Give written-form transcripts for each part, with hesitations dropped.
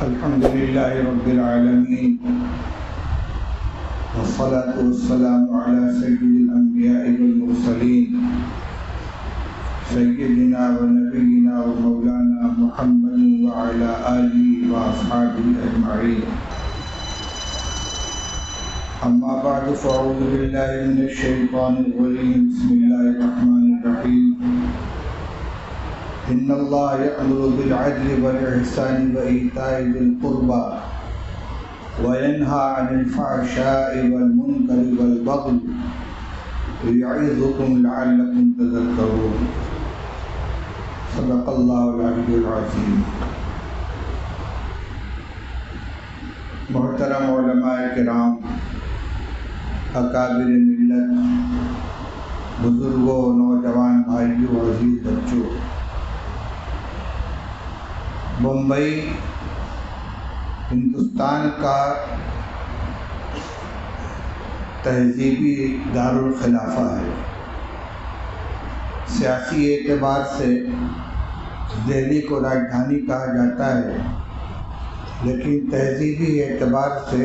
الحمد لله رب العالمين والصلاة والسلام على سيد الأنبياء والمرسلين سيدنا ونبينا ومولانا محمد وعلى آله وأصحابه أجمعين. أما بعد فأعوذ بالله من الشيطان الرجيم. بسم الله الرحمن الرحيم. إن الله يأمر بالعدل والإحسان وإيتاء ذي القربى وينهى عن الفحشاء والمنكر والبغي يعظكم لعلكم تذكرون. صدق الله العلي العظيم. محترم علماء کرام، اکابر ملت، بزرگوں، نوجوان بھائیوں، عزیز بچوں، بمبئی ہندوستان کا تہذیبی دارالخلافہ ہے. سیاسی اعتبار سے دہلی کو راجدھانی کہا جاتا ہے، لیکن تہذیبی اعتبار سے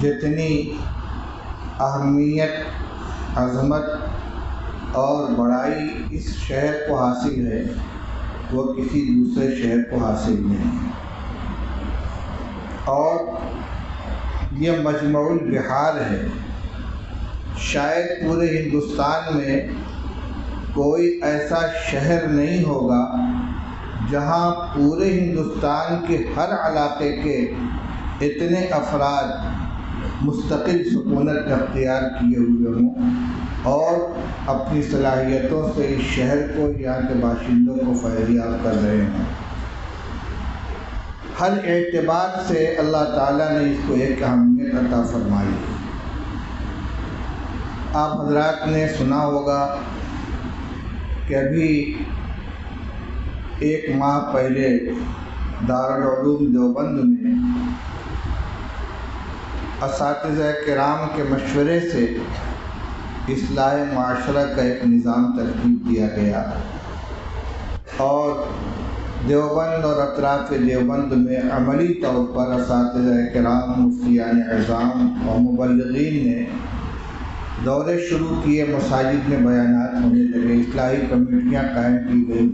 جتنی اہمیت، عظمت اور بڑائی اس شہر کو حاصل ہے وہ کسی دوسرے شہر کو حاصل نہیں ہے. اور یہ مجمع البحار ہے. شاید پورے ہندوستان میں کوئی ایسا شہر نہیں ہوگا جہاں پورے ہندوستان کے ہر علاقے کے اتنے افراد مستقل سکونت اختیار کیے ہوئے ہوں اور اپنی صلاحیتوں سے اس شہر کو، یہاں کے باشندوں کو فیضیاب کر رہے ہیں. ہر اعتبار سے اللہ تعالیٰ نے اس کو ایک اہمیت عطا فرمائی. آپ حضرات نے سنا ہوگا کہ ابھی ایک ماہ پہلے دارالعلوم دیوبند میں اساتذہ کرام کے مشورے سے اصلاح معاشرہ کا ایک نظام ترتیب کیا گیا اور دیوبند اور اطراف دیوبند میں عملی طور پر اساتذہ کرام، مفتیان اعظام اور مبلغین نے دورے شروع کیے. مساجد میں بیانات ہونے لگے، اصلاحی کمیٹیاں قائم کی گئیں.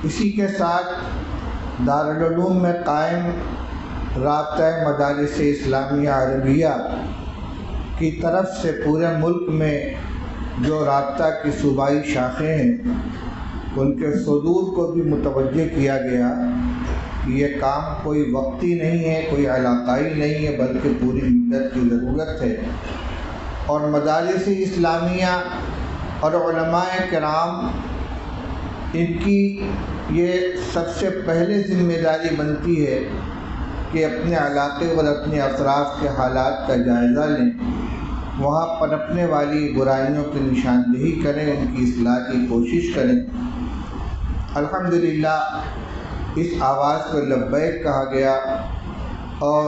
اسی کے ساتھ دارالعلوم میں قائم رابطہ مدارس اسلامیہ عربیہ کی طرف سے پورے ملک میں جو رابطہ کی صوبائی شاخیں ہیں ان کے صدور کو بھی متوجہ کیا گیا کہ یہ کام کوئی وقتی نہیں ہے، کوئی علاقائی نہیں ہے، بلکہ پوری ملت کی ضرورت ہے. اور مدارس اسلامیہ اور علماء کرام، ان کی یہ سب سے پہلے ذمہ داری بنتی ہے کہ اپنے علاقے اور اپنے اطراف کے حالات کا جائزہ لیں، وہاں پنپنے والی برائیوں کی نشاندہی کریں، ان کی اصلاح کی کوشش کریں. الحمدللہ اس آواز کو لبیک کہا گیا اور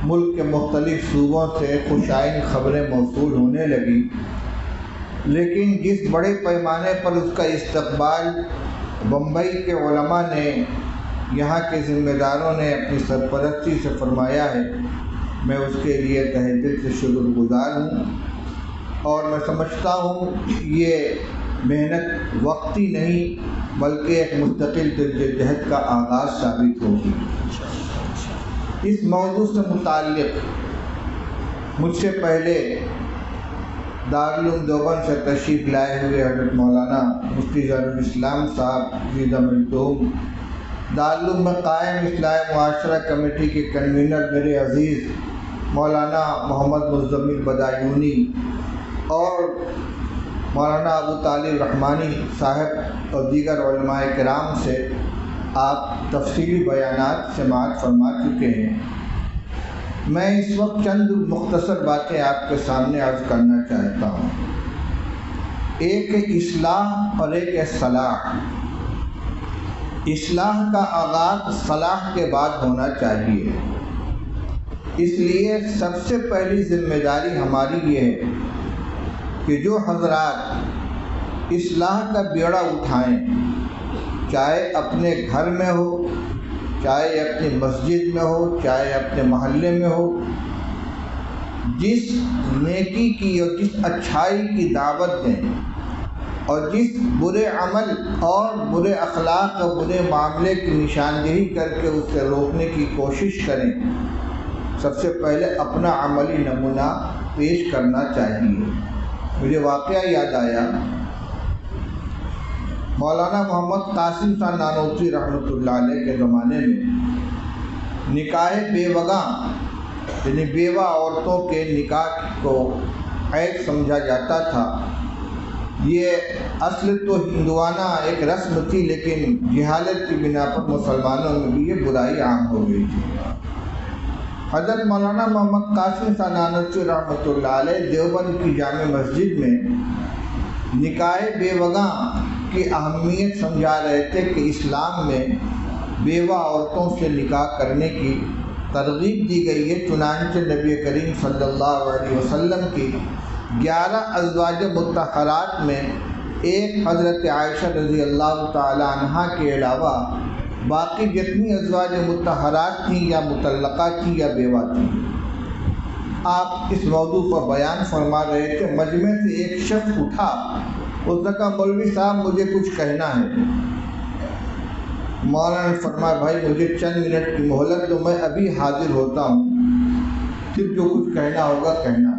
ملک کے مختلف صوبوں سے خوشائن خبریں موصول ہونے لگیں. لیکن جس بڑے پیمانے پر اس کا استقبال بمبئی کے علماء نے، یہاں کے ذمہ داروں نے اپنی سرپرستی سے فرمایا ہے، میں اس کے لیے تہہ دل سے شکر گزار ہوں. اور میں سمجھتا ہوں یہ محنت وقتی نہیں بلکہ ایک مستقل جدوجہد کا آغاز ثابت ہوگی. اس موضوع سے متعلق مجھ سے پہلے دارالعلوم دیوبند سے تشریف لائے ہوئے حضرت مولانا مفتی ظاہر الاسلام صاحب زیدہ ملتوم، دارالعلوم میں قائم اصلاح معاشرہ کمیٹی کے کنوینر میرے عزیز مولانا محمد مزمل بدایونی اور مولانا ابو طالب رحمانی صاحب اور دیگر علماء کرام سے آپ تفصیلی بیانات سماعت فرما چکے ہیں. میں اس وقت چند مختصر باتیں آپ کے سامنے عرض کرنا چاہتا ہوں. ایک اصلاح اور ایک صلاح. اصلاح کا آغاز صلاح کے بعد ہونا چاہیے. اس لیے سب سے پہلی ذمہ داری ہماری یہ ہے کہ جو حضرات اصلاح کا بیڑا اٹھائیں، چاہے اپنے گھر میں ہو، چاہے اپنی مسجد میں ہو، چاہے اپنے محلے میں ہو، جس نیکی کی اور جس اچھائی کی دعوت دیں اور جس برے عمل اور برے اخلاق اور برے معاملے کی نشاندہی کر کے اس سے روکنے کی کوشش کریں، سب سے پہلے اپنا عملی نمونہ پیش کرنا چاہیے۔ مجھے واقعہ یاد آیا، مولانا محمد قاسم صاحب نانوتوی رحمۃ اللہ علیہ کے زمانے میں نکاح بیوگاں یعنی بیوہ عورتوں کے نکاح کو عیب سمجھا جاتا تھا۔ یہ اصل تو ہندوانہ ایک رسم تھی، لیکن جہالت کی بنا پر مسلمانوں میں بھی یہ برائی عام ہو گئی تھی۔ حضرت مولانا محمد قاسم صاحب نانوتوی رحمۃ اللہ علیہ دیوبند کی جامع مسجد میں نکاح بیوگاں کی اہمیت سمجھا رہے تھے کہ اسلام میں بیوہ عورتوں سے نکاح کرنے کی ترغیب دی گئی ہے۔ چنانچہ نبی کریم صلی اللہ علیہ وسلم کی 11 ازواج مطہرات میں ایک حضرت عائشہ رضی اللہ تعالی عنہا کے علاوہ باقی جتنی ازواج مطہرات تھیں یا مطلقہ تھیں یا بیوہ تھیں، آپ اس موضوع پر بیان فرما رہے تھے۔ مجمع سے ایک شخص اٹھا، اس نے کہا مولوی صاحب مجھے کچھ کہنا ہے۔ مولانا نے فرمایا بھائی مجھے چند منٹ کی مہلت دو، میں ابھی حاضر ہوتا ہوں، پھر جو کچھ کہنا ہوگا کہنا۔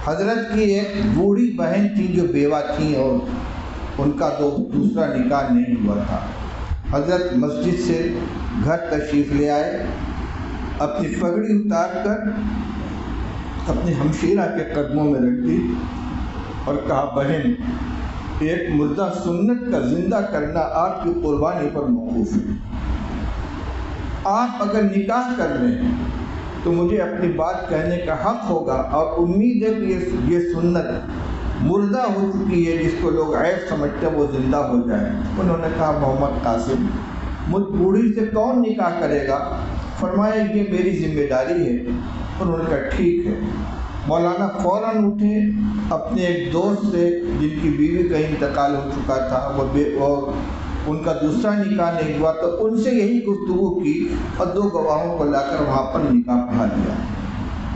حضرت کی ایک بوڑھی بہن تھی جو بیوہ تھیں اور ان کا دوسرا نکاح نہیں ہوا تھا۔ حضرت مسجد سے گھر تشریف لے آئے، اپنی پگڑی اتار کر اپنی ہمشیرہ کے قدموں میں رکھ دی اور کہا بہن ایک مردہ سنت کا زندہ کرنا آپ کی قربانی پر موقوف ہے۔ آپ اگر نکاح کر لیں تو مجھے اپنی بات کہنے کا حق ہوگا، اور امید ہے کہ یہ سنت مردہ ہو چکی ہے، جس کو لوگ عیب سمجھتے ہیں وہ زندہ ہو جائے۔ انہوں نے کہا محمد قاسم مجھ بوڑھی سے کون نکاح کرے گا؟ فرمایا یہ میری ذمہ داری ہے۔ انہوں نے کہا ٹھیک ہے۔ مولانا فوراً اٹھے، اپنے ایک دوست سے جن کی بیوی کا انتقال ہو چکا تھا اور ان کا دوسرا نکاح نہیں ہوا، تو ان سے یہی گفتگو کی اور 2 گواہوں کو لا کر وہاں پر نکاح پڑھا دیا۔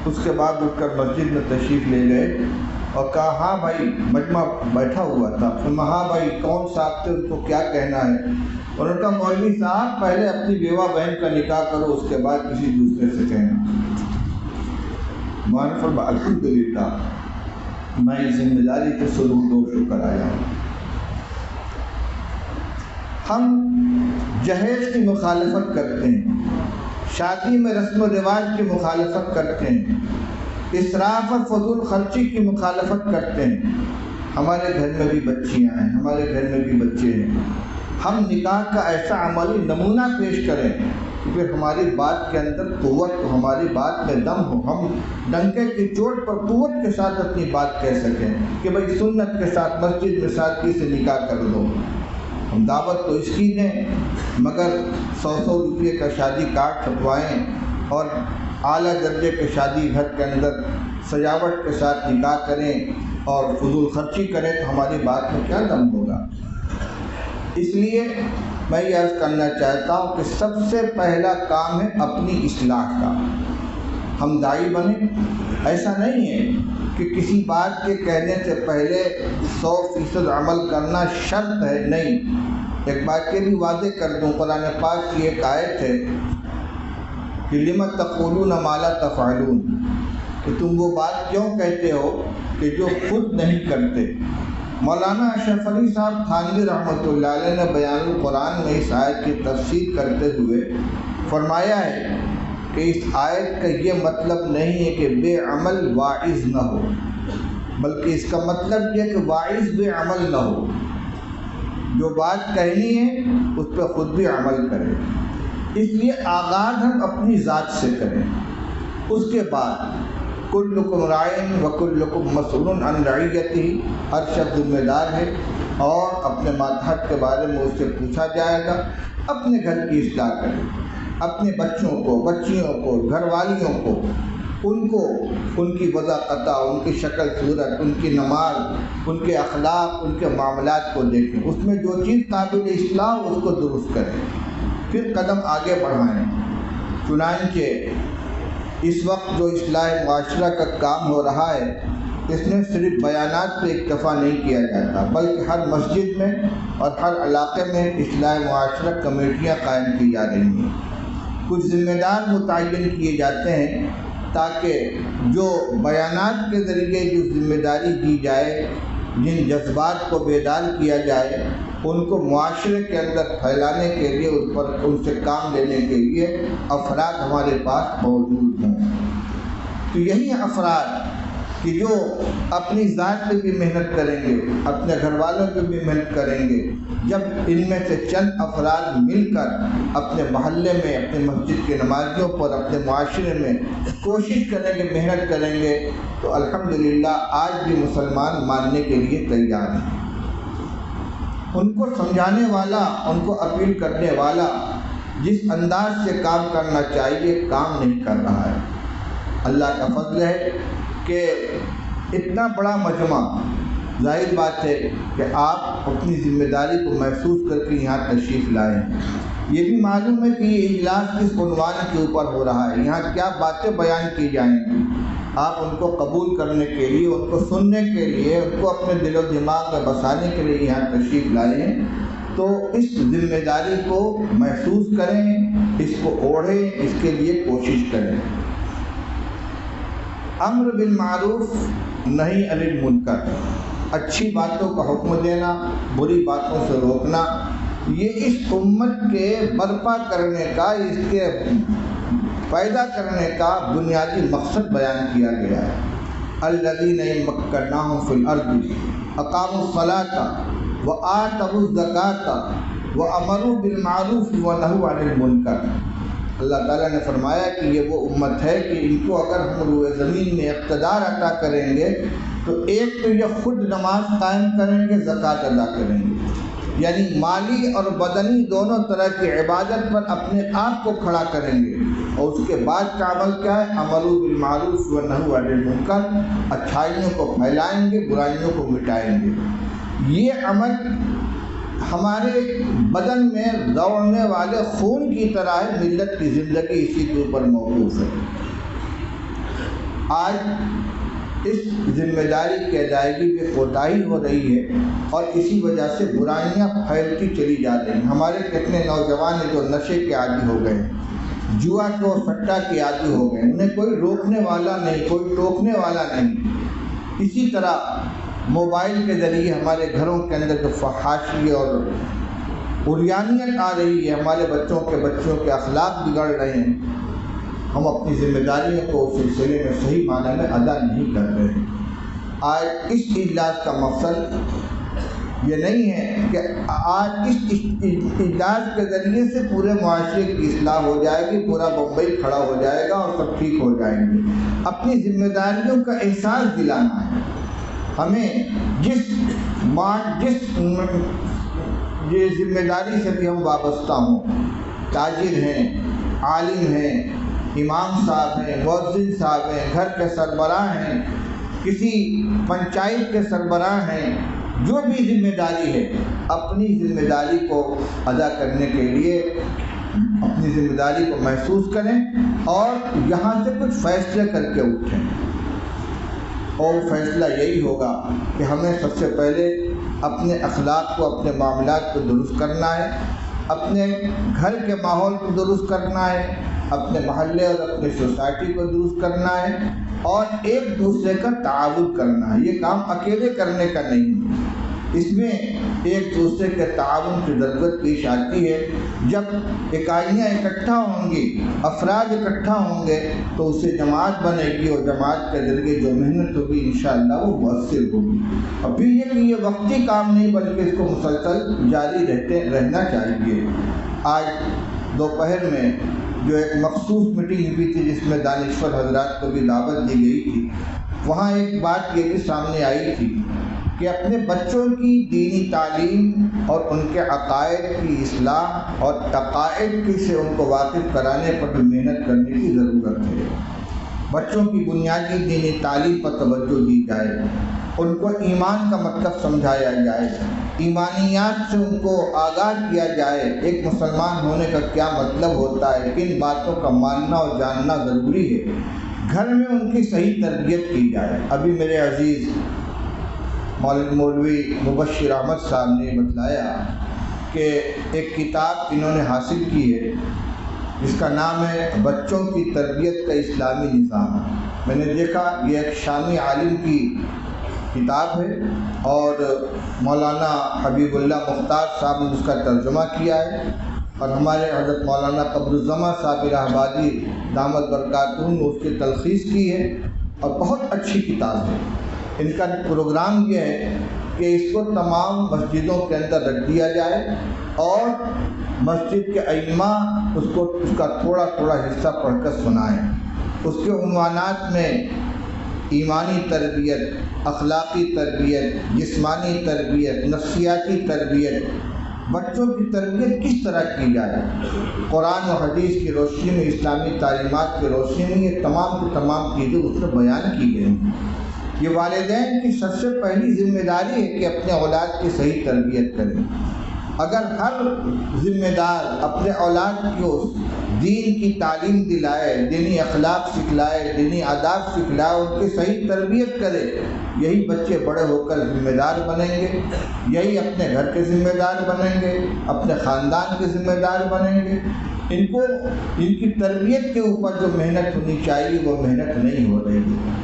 اس کے بعد اٹھ کر مسجد میں تشریف لے گئے اور کہا ہاں بھائی، مجمع بیٹھا ہوا تھا، ہاں بھائی کون صاحب تھے، ان کو کیا کہنا ہے؟ انہوں نے کہا مولوی صاحب پہلے اپنی بیوہ بہن کا نکاح کرو، اس کے بعد کسی دوسرے سے کہنا۔ مولانا فرمایا الحمدللہ میں اس ذمہ داری کے سلوک و شکر آیا ہوں۔ ہم جہیز کی مخالفت کرتے ہیں، شادی میں رسم و رواج کی مخالفت کرتے ہیں، اسراف اور فضول خرچی کی مخالفت کرتے ہیں۔ ہمارے گھر میں بھی بچیاں ہیں، ہمارے گھر میں بھی بچے ہیں۔ ہم نکاح کا ایسا عملی نمونہ پیش کریں کہ پھر ہماری بات کے اندر قوت ہو، ہماری بات میں دم ہو، ہم ڈنکے کی چوٹ پر قوت کے ساتھ اپنی بات کہہ سکیں کہ بھائی سنت کے ساتھ مسجد میں سادگی سے نکاح کر دو۔ ہم دعوت تو اس کی دیں، مگر 100 روپئے کا شادی کارڈ چھپوائیں اور اعلیٰ درجے کے شادی گھر کے اندر سجاوٹ کے ساتھ نکاح کریں اور فضول خرچی کریں تو ہماری بات میں کیا دم ہوگا؟ اس لیے میں یہ عرض کرنا چاہتا ہوں کہ سب سے پہلا کام ہے اپنی اصلاح کا۔ ہم داعی بنیں، ایسا نہیں ہے کہ کسی بات کے کہنے سے پہلے 100% عمل کرنا شرط ہے، نہیں۔ ایک بات یہ بھی واضح کر دوں، قرآن پاک کی ایک آیت ہے کہ لِمَ تَقُولُونَ مَا لَا تَفْعَلُونَ، کہ تم وہ بات کیوں کہتے ہو کہ جو خود نہیں کرتے۔ مولانا اشرف علی صاحب تھانوی رحمۃ اللہ علیہ نے بیان القرآن میں اس آیت کی تفسیر کرتے ہوئے فرمایا ہے کہ اس آیت کا یہ مطلب نہیں ہے کہ بے عمل واعظ نہ ہو، بلکہ اس کا مطلب یہ کہ واعظ بے عمل نہ ہو، جو بات کہنی ہے اس پہ خود بھی عمل کرے۔ اس لیے آغاز ہم اپنی ذات سے کریں، اس کے بعد کلکم راعٍ وکلکم مسئول عن رعیتہ، ہر شخص ذمہ دار ہے اور اپنے ماتحت کے بارے میں اس سے پوچھا جائے گا۔ اپنے گھر کی اصلاح کریں، اپنے بچوں کو، بچیوں کو، گھر والیوں کو ان کو ان کی وضاحت، ان کی شکل صورت، ان کی نماز، ان کے اخلاق، ان کے معاملات کو دیکھیں، اس میں جو چیز قابل اصلاح اس کو درست کریں، پھر قدم آگے بڑھائیں۔ چنانچہ اس وقت جو اصلاح معاشرہ کا کام ہو رہا ہے، اس میں صرف بیانات پہ اکتفا نہیں کیا جاتا، بلکہ ہر مسجد میں اور ہر علاقے میں اصلاح معاشرہ کمیٹیاں قائم کی جا رہی ہیں۔ کچھ ذمہ دار متعین کیے جاتے ہیں تاکہ جو بیانات کے ذریعے جو ذمہ داری دی جائے، جن جذبات کو بیدار کیا جائے، ان کو معاشرے کے اندر پھیلانے کے لیے، ان سے کام لینے کے لیے افراد ہمارے پاس موجود ہوں۔ تو یہی افراد کہ جو اپنی ذات پہ بھی محنت کریں گے، اپنے گھر والوں پہ بھی محنت کریں گے، جب ان میں سے چند افراد مل کر اپنے محلے میں، اپنے مسجد کے نمازیوں پر، اپنے معاشرے میں کوشش کریں گے، محنت کریں گے، تو الحمدللہ آج بھی مسلمان ماننے کے لیے تیار ہیں۔ ان کو سمجھانے والا، ان کو اپیل کرنے والا جس انداز سے کام کرنا چاہیے کام نہیں کر رہا ہے۔ اللہ کا فضل ہے کہ اتنا بڑا مجمع، ظاہر بات ہے کہ آپ اپنی ذمہ داری کو محسوس کر کے یہاں تشریف لائیں۔ یہ بھی معلوم ہے کہ یہ اجلاس کس عنوان کے اوپر ہو رہا ہے، یہاں کیا باتیں بیان کی جائیں گی۔ آپ ان کو قبول کرنے کے لیے، ان کو سننے کے لیے، ان کو اپنے دل و دماغ میں بسانے کے لیے یہاں تشریف لائے ہیں، تو اس ذمہ داری کو محسوس کریں، اس کو اوڑھیں، اس کے لیے کوشش کریں۔ امر بالمعروف نہی عن المنکر، اچھی باتوں کا حکم دینا، بری باتوں سے روکنا، یہ اس امت کے برپا کرنے کا، اس کے پیدا کرنے کا بنیادی مقصد بیان کیا گیا ہے۔ الذین مکناہم فی الارض اقاموا الصلاۃ وآتوا الزکاۃ وامروا بالمعروف ونہوا عن المنکر۔ اللہ تعالیٰ نے فرمایا کہ یہ وہ امت ہے کہ ان کو اگر ہم روئے زمین میں اقتدار عطا کریں گے تو ایک تو یہ خود نماز قائم کریں گے، زکوٰۃ ادا کریں گے، یعنی مالی اور بدنی دونوں طرح کی عبادت پر اپنے آپ کو کھڑا کریں گے، اور اس کے بعد کا عمل کیا ہے؟ امروا بالمعروف ونہوا عن المنکر، اچھائیوں کو پھیلائیں گے، برائیوں کو مٹائیں گے۔ یہ عمل ہمارے بدن میں دوڑنے والے خون کی طرح ہے، ملت کی زندگی اسی کے اوپر موقوف ہے۔ آج اس ذمہ داری کی ادائیگی میں کوتاہی ہو رہی ہے، اور اسی وجہ سے برائیاں پھیلتی چلی جا رہی ہیں۔ ہمارے کتنے نوجوان ہیں جو نشے کے عادی ہو گئے ہیں، جوا کے اور سٹہ کے عادی ہو گئے ہیں، انہیں کوئی روکنے والا نہیں، کوئی ٹوکنے والا نہیں۔ اسی طرح موبائل کے ذریعے ہمارے گھروں کے اندر جو فحاشی اور عریانیت آ رہی ہے، ہمارے بچوں کے اخلاق بگڑ رہے ہیں، ہم اپنی ذمہ داریوں کو اس سلسلے میں صحیح معنی میں ادا نہیں کر رہے ہیں۔ آج اس اجلاس کا مقصد یہ نہیں ہے کہ آج اس اجلاس کے ذریعے سے پورے معاشرے کی اصلاح ہو جائے گی، پورا بمبئی کھڑا ہو جائے گا اور سب ٹھیک ہو جائیں گے۔ اپنی ذمہ داریوں کا احساس دلانا ہے ہمیں، جس یہ ذمہ داری سے بھی ہم وابستہ ہوں، تاجر ہیں، عالم ہیں، امام صاحب ہیں، مؤذن صاحب ہیں، گھر کے سربراہ ہیں، کسی پنچایت کے سربراہ ہیں، جو بھی ذمہ داری ہے، اپنی ذمہ داری کو ادا کرنے کے لیے اپنی ذمہ داری کو محسوس کریں اور یہاں سے کچھ فیصلے کر کے اٹھیں۔ اور فیصلہ یہی ہوگا کہ ہمیں سب سے پہلے اپنے اخلاق کو، اپنے معاملات کو درست کرنا ہے، اپنے گھر کے ماحول کو درست کرنا ہے، اپنے محلے اور اپنے سوسائٹی کو درست کرنا ہے، اور ایک دوسرے کا تعاون کرنا ہے۔ یہ کام اکیلے کرنے کا نہیں ہے، اس میں ایک دوسرے کے تعاون کی ضرورت پیش آتی ہے۔ جب اکائیاں اکٹھا ہوں گی، افراد اکٹھا ہوں گے تو اس سے جماعت بنے گی، اور جماعت کے ذریعے جو محنت ہوگی انشاءاللہ وہ مؤثر ہوگی۔ اور پھر یہ کہ یہ وقتی کام نہیں بلکہ اس کو مسلسل جاری رہنا چاہیے۔ آج دوپہر میں جو ایک مخصوص میٹنگ ہوئی تھی جس میں دانشور حضرات کو بھی دعوت دی گئی تھی، وہاں ایک بات یہ بھی سامنے آئی تھی کہ اپنے بچوں کی دینی تعلیم اور ان کے عقائد کی اصلاح اور عقائد کی سے ان کو واقف کرانے پر بھی محنت کرنے کی ضرورت ہے۔ بچوں کی بنیادی دینی تعلیم پر توجہ دی جائے، ان کو ایمان کا مطلب سمجھایا جائے، ایمانیات سے ان کو آگاہ کیا جائے، ایک مسلمان ہونے کا کیا مطلب ہوتا ہے، کن باتوں کا ماننا اور جاننا ضروری ہے، گھر میں ان کی صحیح تربیت کی جائے۔ ابھی میرے عزیز مولوی مبشر احمد صاحب نے بتلایا کہ ایک کتاب انہوں نے حاصل کی ہے جس کا نام ہے بچوں کی تربیت کا اسلامی نظام۔ میں نے دیکھا یہ ایک شامی عالم کی کتاب ہے اور مولانا حبیب اللہ مختار صاحب نے اس کا ترجمہ کیا ہے، اور ہمارے حضرت مولانا قبر الزماں صاحب الہ آبادی دامت برکاتہ نے اس کی تلخیص کی ہے، اور بہت اچھی کتاب ہے۔ ان کا پروگرام یہ ہے کہ اس کو تمام مسجدوں کے اندر رکھ دیا جائے اور مسجد کے ائمہ اس کا تھوڑا تھوڑا حصہ پڑھ کر سنائیں۔ اس کے عنوانات میں ایمانی تربیت، اخلاقی تربیت، جسمانی تربیت، نفسیاتی تربیت، بچوں کی تربیت کس طرح کی جائے، قرآن و حدیث کی روشنی میں، اسلامی تعلیمات کی روشنی میں یہ تمام کی تمام چیزیں اس میں بیان کی گئی ہیں۔ یہ والدین کی سب سے پہلی ذمہ داری ہے کہ اپنے اولاد کی صحیح تربیت کریں۔ اگر ہر ذمہ دار اپنے اولاد کو دین کی تعلیم دلائے، دینی اخلاق سکھلائے، دینی آداب سکھلائے، ان کی صحیح تربیت کرے، یہی بچے بڑے ہو کر ذمہ دار بنیں گے، یہی اپنے گھر کے ذمہ دار بنیں گے، اپنے خاندان کے ذمہ دار بنیں گے۔ ان کی تربیت کے اوپر جو محنت ہونی چاہیے وہ محنت نہیں ہو رہی ہے۔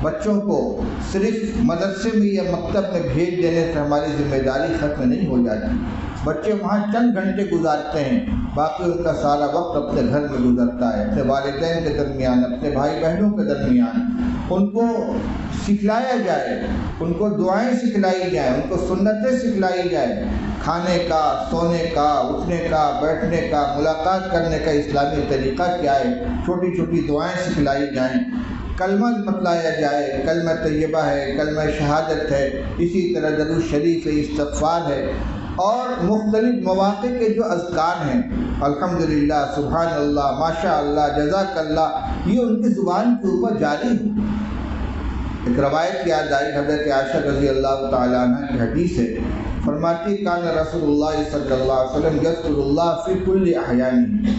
بچوں کو صرف مدرسے میں یا مکتب میں بھیج دینے سے ہماری ذمہ داری ختم نہیں ہو جاتی۔ بچے وہاں چند گھنٹے گزارتے ہیں، باقی ان کا سارا وقت اپنے گھر میں گزرتا ہے، اپنے والدین کے درمیان، اپنے بھائی بہنوں کے درمیان۔ ان کو سکھلایا جائے، ان کو دعائیں سکھلائی جائیں، ان کو سنتیں سکھلائی جائیں، کھانے کا، سونے کا، اٹھنے کا، بیٹھنے کا، ملاقات کرنے کا اسلامی طریقہ کیا ہے، چھوٹی چھوٹی دعائیں سکھلائی جائیں، کلمہ بتلایا جائے، کلمہ طیبہ ہے، کلمہ شہادت ہے، اسی طرح درود شریف ہے، استغفار ہے، اور مختلف مواقع کے جو اذکار ہیں، الحمدللہ، سبحان اللہ، ماشاء اللہ، جزاک اللہ، یہ ان کی زبان کے اوپر جاری ہو۔ ایک روایت یاد آئی، حضرت عائشہ رضی اللہ تعالیٰ عنہ کی حدیث ہے، فرماتی کان رسول اللہ صلی اللہ علیہ وسلم یذکر اللہ فی کل احیانہ،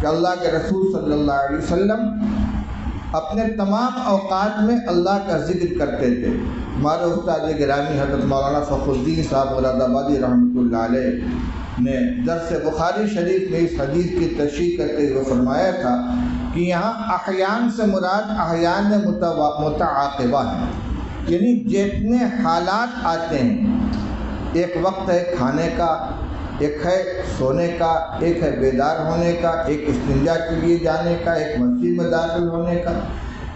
کہ اللہ کے رسول صلی اللہ علیہ وسلم اپنے تمام اوقات میں اللہ کا ذکر کرتے تھے۔ ہمارے استاد گرامی حضرت مولانا فخر الدین صاحب مراد آبادی رحمۃ اللہ علیہ نے درس بخاری شریف میں اس حدیث کی تشریح کرتے ہوئے فرمایا تھا کہ یہاں احیان سے مراد احیان متعاقبہ ہیں، یعنی جتنے حالات آتے ہیں، ایک وقت ہے کھانے کا، ایک ہے سونے کا، ایک ہے بیدار ہونے کا، ایک استنجا کے لیے جانے کا، ایک مسجد میں داخل ہونے کا،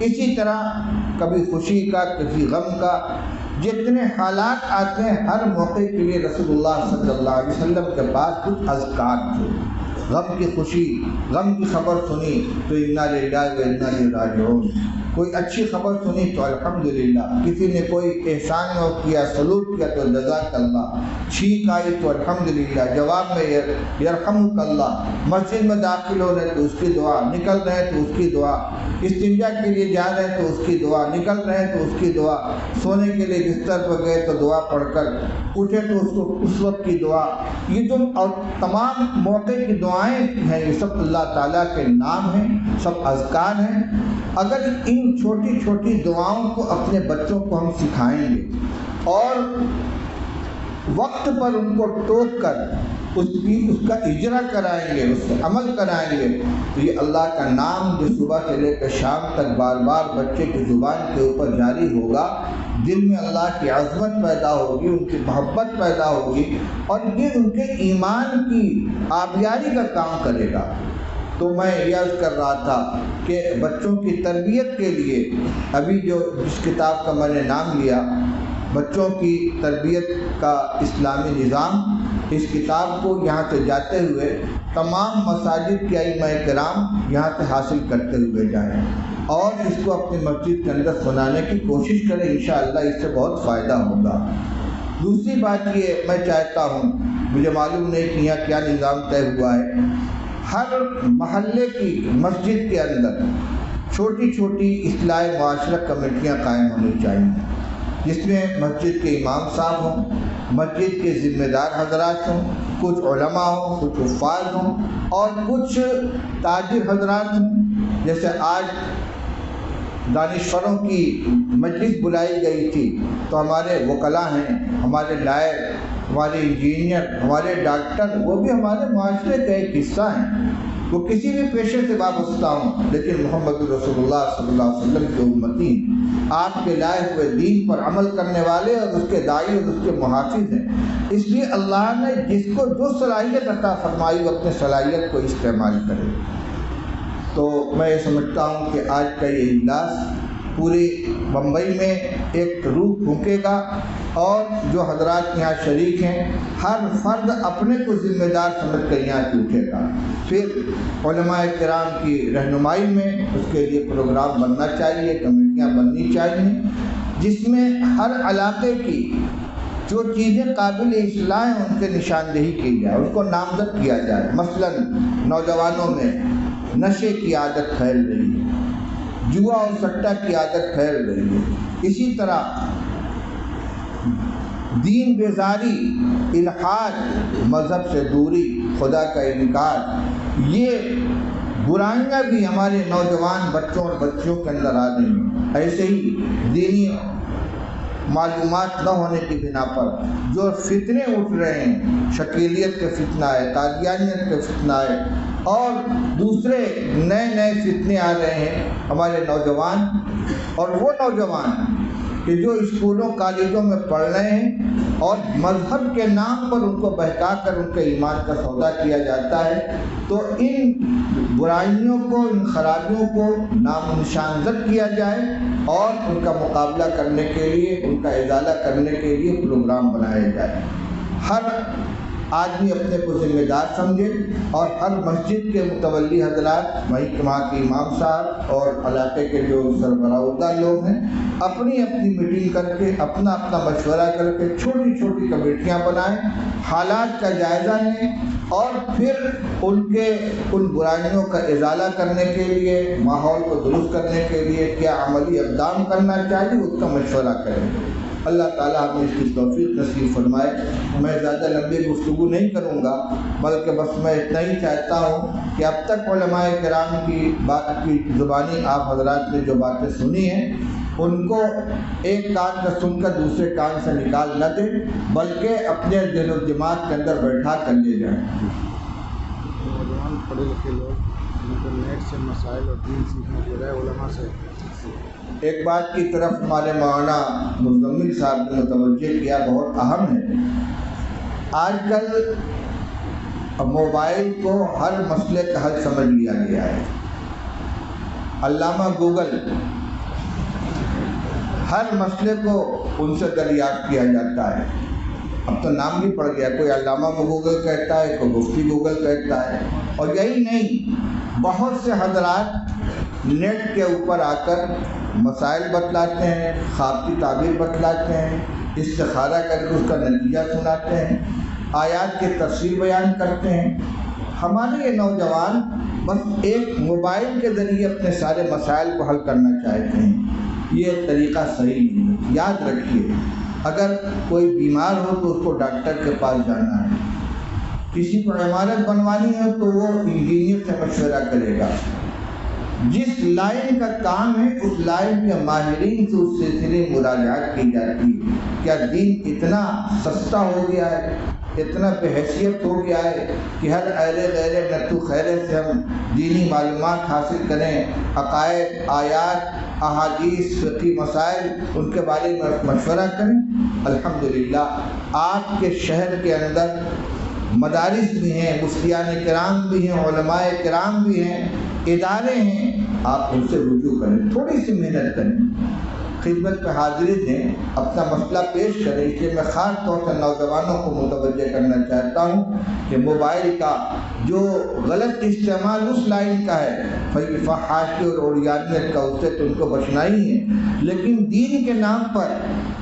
اسی طرح کبھی خوشی کا، کبھی غم کا، جتنے حالات آتے ہیں ہر موقع کے لیے رسول اللہ صلی اللہ علیہ وسلم کے پاس کچھ اذکار تھے۔ غم کی خوشی، غم کی خبر سنی تو انا للہ و انا الیہ راجعون، کوئی اچھی خبر سنی تو الحمدللہ، کسی نے کوئی احسان اور کیا، سلوک کیا تو جزاک اللہ، چھینک آئی تو الحمدللہ، جواب میں یرحمک اللہ، مسجد میں داخل ہو رہے تو اس کی دعا، نکل رہے تو اس کی دعا، استنجا کے لیے جا رہے تو اس کی دعا، نکل رہے تو اس کی دعا، سونے کے لیے بستر پر گئے تو دعا پڑھ کر اٹھے تو اس وقت کی دعا، یہ جو اور تمام موقع کی دعائیں ہیں یہ سب اللہ تعالیٰ کے نام ہیں، سب اذکار ہیں۔ اگر ان چھوٹی چھوٹی دعاؤں کو اپنے بچوں کو ہم سکھائیں گے اور وقت پر ان کو ٹوک کر اس کا اجرا کرائیں گے، اس پر عمل کرائیں گے، تو یہ اللہ کا نام جو صبح سے لے کر شام تک بار بار بچے کی زبان کے اوپر جاری ہوگا، دل میں اللہ کی عظمت پیدا ہوگی، ان کی محبت پیدا ہوگی، اور یہ ان کے ایمان کی آبیاری کا کام کرے گا۔ تو میں عرض کر رہا تھا کہ بچوں کی تربیت کے لیے ابھی جو جس کتاب کا میں نے نام لیا، بچوں کی تربیت کا اسلامی نظام، اس کتاب کو یہاں سے جاتے ہوئے تمام مساجد کے ائمہ کرام یہاں سے حاصل کرتے ہوئے جائیں اور اس کو اپنی مسجد کے اندر سنانے کی کوشش کریں، انشاءاللہ اس سے بہت فائدہ ہوگا۔ دوسری بات یہ میں چاہتا ہوں، مجھے معلوم نہیں کہ یہاں کیا نظام طے ہوا ہے، ہر محلے کی مسجد کے اندر چھوٹی چھوٹی اصلاح معاشرت کمیٹیاں قائم ہونی چاہیے، جس میں مسجد کے امام صاحب ہوں، مسجد کے ذمہ دار حضرات ہوں، کچھ علماء ہوں، کچھ حفاظ ہوں اور کچھ تاجر حضرات ہوں۔ جیسے آج دانشوروں کی مجلس بلائی گئی تھی تو ہمارے وکلاء ہیں، ہمارے لائر، ہمارے انجینئر، ہمارے ڈاکٹر، وہ بھی ہمارے معاشرے کا ایک حصہ ہیں۔ وہ کسی بھی پیشے سے وابستہ ہوں، لیکن محمد رسول اللہ صلی اللہ علیہ وسلم کے امتی، آپ کے لائے ہوئے دین پر عمل کرنے والے اور اس کے داعی اور اس کے محافظ ہیں۔ اس لیے اللہ نے جس کو جو صلاحیت عطا فرمائی وہ اپنے صلاحیت کو استعمال کرے۔ تو میں یہ سمجھتا ہوں کہ آج کا یہ اجلاس پوری بمبئی میں ایک روح پھونکے گا اور جو حضرات یہاں شریک ہیں ہر فرد اپنے کو ذمہ دار سمجھ کر یہاں سے اٹھے گا۔ پھر علماء کرام کی رہنمائی میں اس کے لیے پروگرام بننا چاہیے، کمیٹیاں بننی چاہیے، جس میں ہر علاقے کی جو چیزیں قابل اصلاح ہیں ان کے نشاندہی کی جائے، ان کو نامزد کیا جائے۔ مثلا نوجوانوں میں نشے کی عادت پھیل رہی ہے، جوا اور سٹہ کی عادت پھیل رہی ہے، اسی طرح دین بیزاری، الحاد، مذہب سے دوری، خدا کا انکار، یہ برائیاں بھی ہمارے نوجوان بچوں اور بچیوں کے اندر آ رہی ہیں۔ ایسے ہی دینی معلومات نہ ہونے کی بنا پر جو فتنے اٹھ رہے ہیں، شکیلیت کے فتنہ ہے، قادیانیت کے فتنہ ہے اور دوسرے نئے نئے فتنے آ رہے ہیں ہمارے نوجوان، اور وہ نوجوان کہ جو اسکولوں کالجوں میں پڑھ رہے ہیں اور مذہب کے نام پر ان کو بہکا کر ان کے ایمان کا سودا کیا جاتا ہے، تو ان برائیوں کو، ان خرابیوں کو نام و نشان زد کیا جائے اور ان کا مقابلہ کرنے کے لیے، ان کا ازالہ کرنے کے لیے پروگرام بنائے جائے۔ ہر آدمی اپنے کو ذمہ دار سمجھے اور ہر مسجد کے متولی حضرات، وہاں کے امام صاحب اور علاقے کے جو سربراہ لوگ ہیں، اپنی اپنی میٹنگ کر کے، اپنا اپنا مشورہ کر کے چھوٹی چھوٹی کمیٹیاں بنائیں، حالات کا جائزہ لیں اور پھر ان برائیوں کا ازالہ کرنے کے لیے، ماحول کو درست کرنے کے لیے کیا عملی اقدام کرنا چاہیے اس کا مشورہ کریں۔ اللہ تعالیٰ ہمیں اس کی توفیق نصیب فرمائے۔ میں زیادہ لمبی گفتگو نہیں کروں گا، بلکہ بس میں اتنا ہی چاہتا ہوں کہ اب تک علماء کرام کی بات کی زبانی آپ حضرات نے جو باتیں سنی ہیں ان کو ایک کان سے سن کر دوسرے کان سے نکال نہ دیں، بلکہ اپنے دل و دماغ کے اندر بیٹھا کر لے جائیں۔ نوجوان پڑھے لکھے لوگ انٹرنیٹ سے مسائل اور دین سیکھنے کے بجائے علماء سے ایک بات کی طرف ہمارے مولانا مزمل صاحب نے متوجہ کیا، بہت اہم ہے۔ آج کل موبائل کو ہر مسئلے کا حل سمجھ لیا گیا ہے۔ علامہ گوگل، ہر مسئلے کو ان سے دریافت کیا جاتا ہے۔ اب تو نام بھی پڑ گیا، کوئی علامہ گوگل کہتا ہے، کوئی مفتی گوگل کہتا ہے۔ اور یہی نہیں، بہت سے حضرات نیٹ کے اوپر آ کر مسائل بتلاتے ہیں، خواب کی تعبیر بتلاتے ہیں، استخارہ کر کے اس کا نتیجہ سناتے ہیں، آیات کی تفسیر بیان کرتے ہیں۔ ہمارے یہ نوجوان بس ایک موبائل کے ذریعے اپنے سارے مسائل کو حل کرنا چاہتے ہیں، یہ طریقہ صحیح نہیں ہے۔ یاد رکھیے، اگر کوئی بیمار ہو تو اس کو ڈاکٹر کے پاس جانا ہے، کسی کو عمارت بنوانی ہے تو وہ انجینئر سے مشورہ کرے گا۔ جس لائن کا کام ہے اس لائن کے ماہرین سے اس سلسلے میں مراجعات کی جاتی ہے۔ کیا دین اتنا سستا ہو گیا ہے، اتنا بے حیثیت ہو گیا ہے کہ ہر ایرے غیرے نتو خیرے سے ہم دینی معلومات حاصل کریں، عقائد، آیات، احادیث، فقہی مسائل ان کے بارے میں مشورہ کریں؟ الحمدللہ آپ کے شہر کے اندر مدارس بھی ہیں، مفتیان کرام بھی ہیں، علماء کرام بھی ہیں، ادارے ہیں، آپ ان سے رجوع کریں، تھوڑی سی محنت کریں، خدمت میں حاضری دیں، اپنا مسئلہ پیش کریں۔ اس لیے میں خاص طور سے نوجوانوں کو متوجہ کرنا چاہتا ہوں کہ موبائل کا جو غلط استعمال اس لائن کا ہے، فحاشی اور عریانیت کا، اس سے تو ان کو بچنا ہی ہے، لیکن دین کے نام پر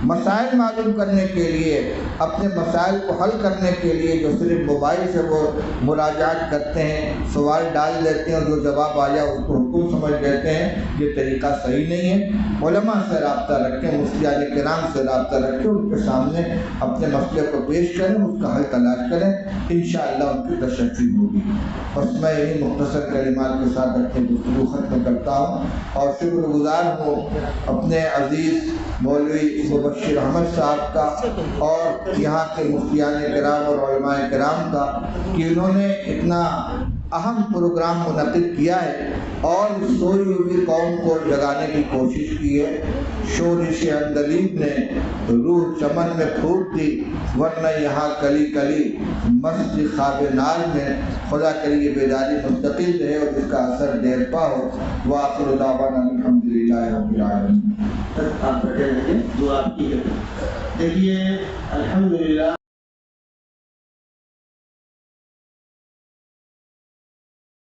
مسائل معلوم کرنے کے لیے، اپنے مسائل کو حل کرنے کے لیے جو صرف موبائل سے وہ مراجعات کرتے ہیں، سوال ڈال دیتے ہیں اور جو جواب آیا اس کو حکم سمجھ لیتے ہیں، یہ طریقہ صحیح نہیں ہے۔ علماء سے رابطہ رکھیں، مفتیان کرام سے رابطہ رکھیں، ان کے سامنے اپنے مسئلے کو پیش کریں، اس کا حل تلاش کریں، انشاءاللہ ان کی تشفی ہوگی۔ بس میں یہی مختصر کلمات کے ساتھ اپنی گفتگو ختم کرتا ہوں، اور شکر گزار ہوں اپنے عزیز مولوی مبشر احمد صاحب کا اور یہاں کے مفتیان کرام اور علماء کرام کا کہ انہوں نے اتنا اہم پروگرام منعقد کیا ہے اور سوئی ہوئی قوم کو جگانے کی کوشش کی ہے۔ شورش عندلیب نے روح چمن میں پھونک دی، ورنہ یہاں کلی کلی مست خواب نال میں۔ خدا کرے یہ بیداری مستقل رہے اور اس کا اثر دیر پا ہو۔ وآخر دعوانا الحمدللہ رب العالمین۔ آپ بیٹھے رہیں، دعا آپ کی ہے۔ دیکھیے الحمدللہ